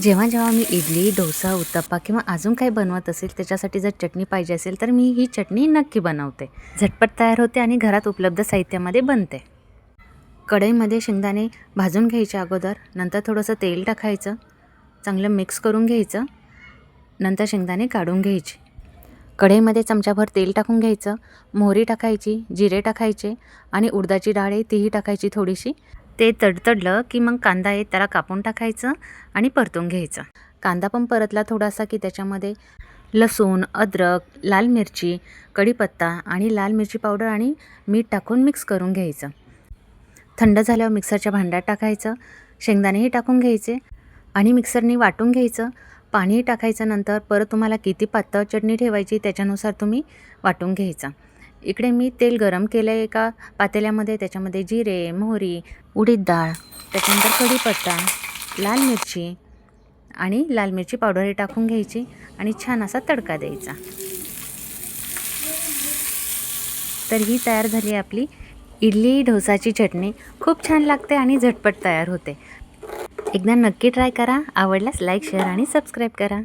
जेव्हा जेव्हा मी इडली, डोसा, उत्तप्पा किंवा अजून काही बनवत असेल त्याच्यासाठी जर चटणी पाहिजे असेल तर मी ही चटणी नक्की बनवते. झटपट तयार होते आणि घरात उपलब्ध साहित्यामध्ये बनते. कढईमध्ये शेंगदाणे भाजून घ्यायचे अगोदर, नंतर थोडंसं तेल टाकायचं, चांगलं मिक्स करून घ्यायचं, नंतर शेंगदाणे काढून घ्यायचे. कढईमध्ये चमचाभर तेल टाकून घ्यायचं, मोहरी टाकायची, जिरे टाकायचे आणि उडदाची डाळ आहे तीही टाकायची थोडीशी. ते तडतडलं की मग कांदा आहे त्याला कापून टाकायचं आणि परतून घ्यायचं. कांदा पण परतला थोडासा की त्याच्यामध्ये लसूण, अद्रक, लाल मिरची, कढीपत्ता आणि लाल मिरची पावडर आणि मीठ टाकून मिक्स करून घ्यायचं. थंड झाल्यावर मिक्सरच्या भांड्यात टाकायचं, शेंगदाणेही टाकून घ्यायचे आणि मिक्सरने वाटून घ्यायचं. पाणीही टाकायचं. नंतर परत तुम्हाला किती पातळ चटणी ठेवायची त्याच्यानुसार तुम्ही वाटून घ्यायचं. इकडे मी तेल गरम केलं आहे एका पातेल्यामध्ये, त्याच्यामध्ये जिरे, मोहरी, उडीद डाळ, त्याच्यानंतर कढीपत्ता, लाल मिरची आणि लाल मिरची पावडरही टाकून घ्यायची आणि छान असा तडका द्यायचा. तर ही तयार झाली आपली इडली डोसाची चटणी. खूप छान लागते आणि झटपट तयार होते. एकदा नक्की ट्राय करा. आवडल्यास लाईक, शेअर आणि सबस्क्राईब करा.